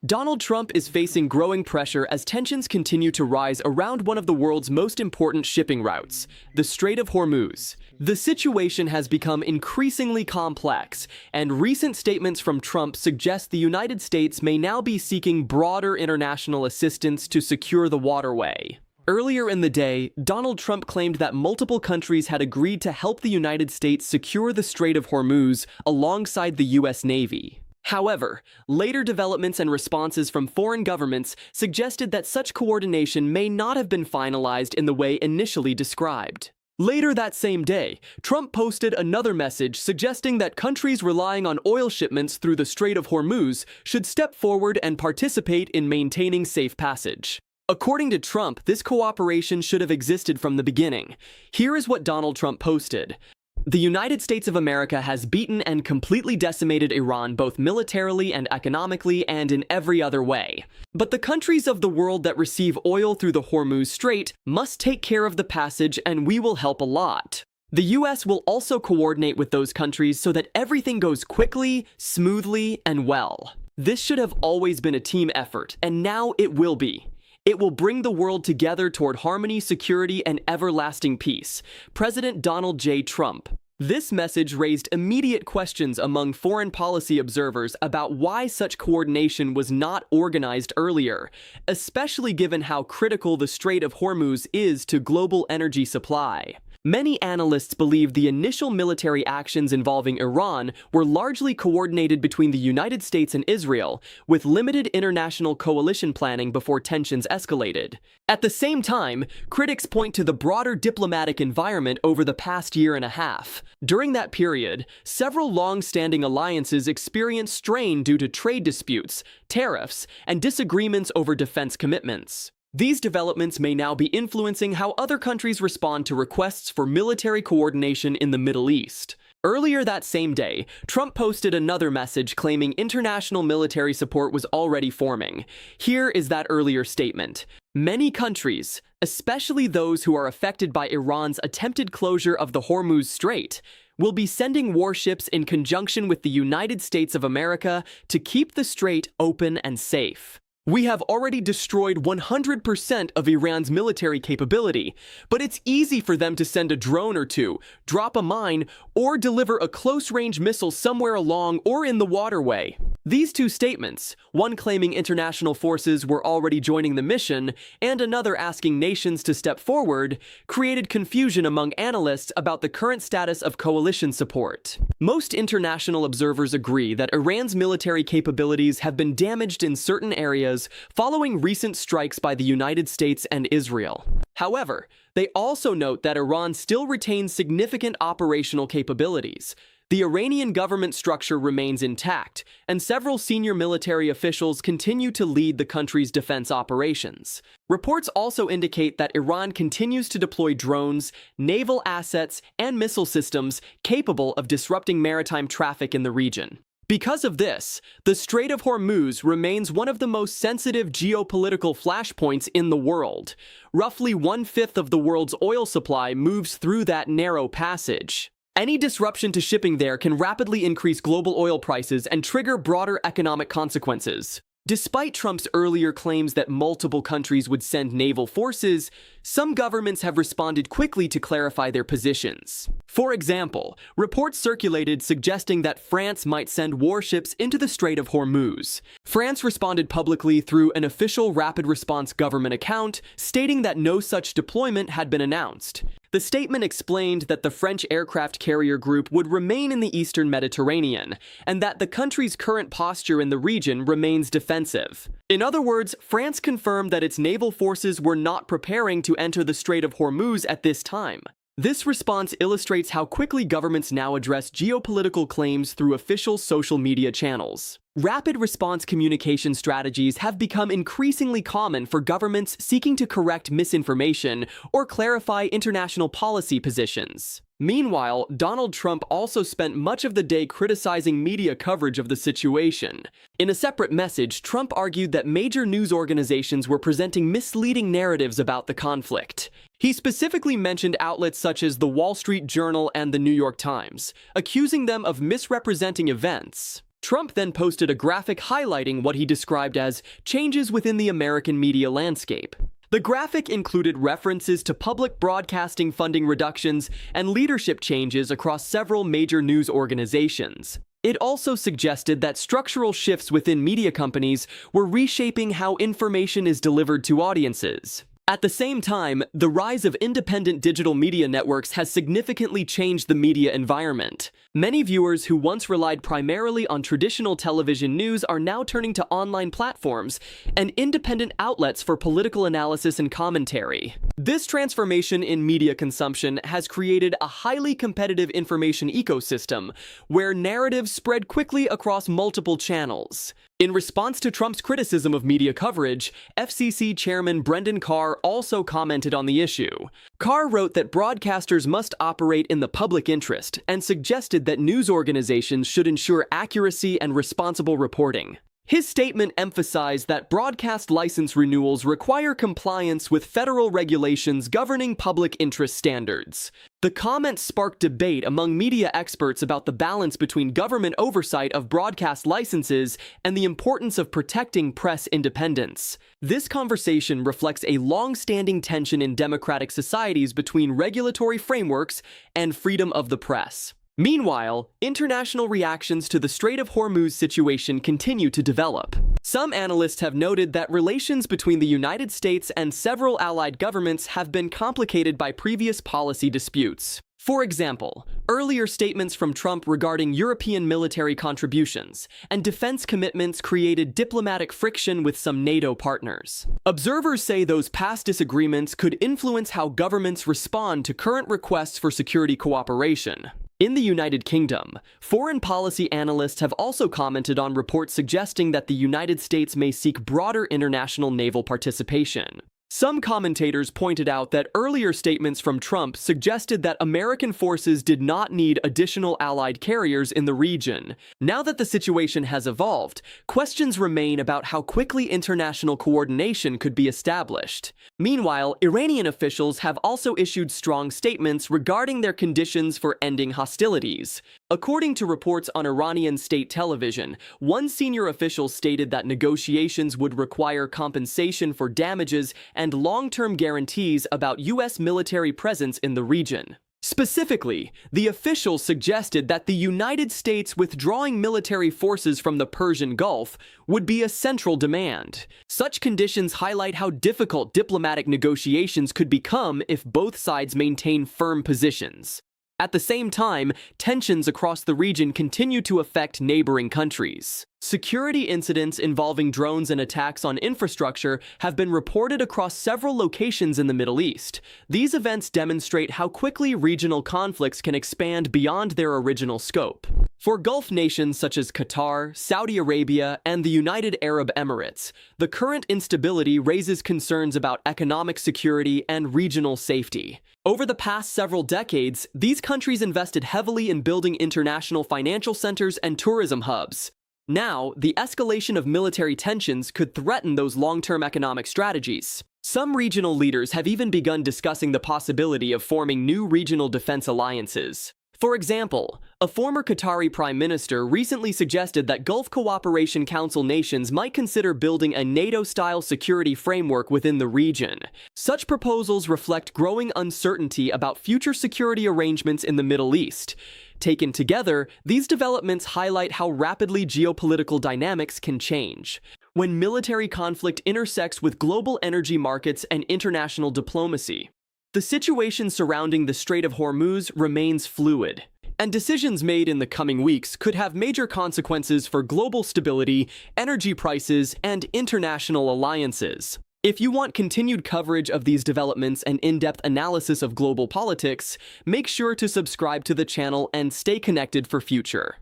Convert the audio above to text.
Donald Trump is facing growing pressure as tensions continue to rise around one of the world's most important shipping routes, the Strait of Hormuz. The situation has become increasingly complex, and recent statements from Trump suggest the United States may now be seeking broader international assistance to secure the waterway. Earlier in the day, Donald Trump claimed that multiple countries had agreed to help the United States secure the Strait of Hormuz alongside the U.S. Navy. However, later developments and responses from foreign governments suggested that such coordination may not have been finalized in the way initially described. Later that same day, Trump posted another message suggesting that countries relying on oil shipments through the Strait of Hormuz should step forward and participate in maintaining safe passage. According to Trump, this cooperation should have existed from the beginning. Here is what Donald Trump posted. The United States of America has beaten and completely decimated Iran both militarily and economically and in every other way. But the countries of the world that receive oil through the Hormuz Strait must take care of the passage, and we will help a lot. The U.S. will also coordinate with those countries so that everything goes quickly, smoothly, and well. This should have always been a team effort, and now it will be. It will bring the world together toward harmony, security, and everlasting peace. President Donald J. Trump. This message raised immediate questions among foreign policy observers about why such coordination was not organized earlier, especially given how critical the Strait of Hormuz is to global energy supply. Many analysts believe the initial military actions involving Iran were largely coordinated between the United States and Israel, with limited international coalition planning before tensions escalated. At the same time, critics point to the broader diplomatic environment over the past year and a half. During that period, several long-standing alliances experienced strain due to trade disputes, tariffs, and disagreements over defense commitments. These developments may now be influencing how other countries respond to requests for military coordination in the Middle East. Earlier that same day, Trump posted another message claiming international military support was already forming. Here is that earlier statement. Many countries, especially those who are affected by Iran's attempted closure of the Hormuz Strait, will be sending warships in conjunction with the United States of America to keep the strait open and safe. We have already destroyed 100% of Iran's military capability, but it's easy for them to send a drone or two, drop a mine, or deliver a close-range missile somewhere along or in the waterway. These two statements, one claiming international forces were already joining the mission and another asking nations to step forward, created confusion among analysts about the current status of coalition support. Most international observers agree that Iran's military capabilities have been damaged in certain areas following recent strikes by the United States and Israel. However, they also note that Iran still retains significant operational capabilities. The Iranian government structure remains intact, and several senior military officials continue to lead the country's defense operations. Reports also indicate that Iran continues to deploy drones, naval assets, and missile systems capable of disrupting maritime traffic in the region. Because of this, the Strait of Hormuz remains one of the most sensitive geopolitical flashpoints in the world. Roughly 1/5 of the world's oil supply moves through that narrow passage. Any disruption to shipping there can rapidly increase global oil prices and trigger broader economic consequences. Despite Trump's earlier claims that multiple countries would send naval forces, some governments have responded quickly to clarify their positions. For example, reports circulated suggesting that France might send warships into the Strait of Hormuz. France responded publicly through an official rapid response government account, stating that no such deployment had been announced. The statement explained that the French aircraft carrier group would remain in the eastern Mediterranean, and that the country's current posture in the region remains defensive. In other words, France confirmed that its naval forces were not preparing to enter the Strait of Hormuz at this time. This response illustrates how quickly governments now address geopolitical claims through official social media channels. Rapid response communication strategies have become increasingly common for governments seeking to correct misinformation or clarify international policy positions. Meanwhile, Donald Trump also spent much of the day criticizing media coverage of the situation. In a separate message, Trump argued that major news organizations were presenting misleading narratives about the conflict. He specifically mentioned outlets such as the Wall Street Journal and the New York Times, accusing them of misrepresenting events. Trump then posted a graphic highlighting what he described as changes within the American media landscape. The graphic included references to public broadcasting funding reductions and leadership changes across several major news organizations. It also suggested that structural shifts within media companies were reshaping how information is delivered to audiences. At the same time, the rise of independent digital media networks has significantly changed the media environment. Many viewers who once relied primarily on traditional television news are now turning to online platforms and independent outlets for political analysis and commentary. This transformation in media consumption has created a highly competitive information ecosystem where narratives spread quickly across multiple channels. In response to Trump's criticism of media coverage, FCC Chairman Brendan Carr also commented on the issue. Carr wrote that broadcasters must operate in the public interest and suggested that news organizations should ensure accuracy and responsible reporting. His statement emphasized that broadcast license renewals require compliance with federal regulations governing public interest standards. The comments sparked debate among media experts about the balance between government oversight of broadcast licenses and the importance of protecting press independence. This conversation reflects a long-standing tension in democratic societies between regulatory frameworks and freedom of the press. Meanwhile, international reactions to the Strait of Hormuz situation continue to develop. Some analysts have noted that relations between the United States and several allied governments have been complicated by previous policy disputes. For example, earlier statements from Trump regarding European military contributions and defense commitments created diplomatic friction with some NATO partners. Observers say those past disagreements could influence how governments respond to current requests for security cooperation. In the United Kingdom, foreign policy analysts have also commented on reports suggesting that the United States may seek broader international naval participation. Some commentators pointed out that earlier statements from Trump suggested that American forces did not need additional allied carriers in the region. Now that the situation has evolved, questions remain about how quickly international coordination could be established. Meanwhile, Iranian officials have also issued strong statements regarding their conditions for ending hostilities. According to reports on Iranian state television, one senior official stated that negotiations would require compensation for damages and long-term guarantees about U.S. military presence in the region. Specifically, the official suggested that the United States withdrawing military forces from the Persian Gulf would be a central demand. Such conditions highlight how difficult diplomatic negotiations could become if both sides maintain firm positions. At the same time, tensions across the region continue to affect neighboring countries. Security incidents involving drones and attacks on infrastructure have been reported across several locations in the Middle East. These events demonstrate how quickly regional conflicts can expand beyond their original scope. For Gulf nations such as Qatar, Saudi Arabia, and the United Arab Emirates, the current instability raises concerns about economic security and regional safety. Over the past several decades, these countries invested heavily in building international financial centers and tourism hubs. Now, the escalation of military tensions could threaten those long-term economic strategies. Some regional leaders have even begun discussing the possibility of forming new regional defense alliances. For example, a former Qatari prime minister recently suggested that Gulf Cooperation Council nations might consider building a NATO-style security framework within the region. Such proposals reflect growing uncertainty about future security arrangements in the Middle East. Taken together, these developments highlight how rapidly geopolitical dynamics can change. When military conflict intersects with global energy markets and international diplomacy, the situation surrounding the Strait of Hormuz remains fluid, and decisions made in the coming weeks could have major consequences for global stability, energy prices, and international alliances. If you want continued coverage of these developments and in-depth analysis of global politics, make sure to subscribe to the channel and stay connected for future.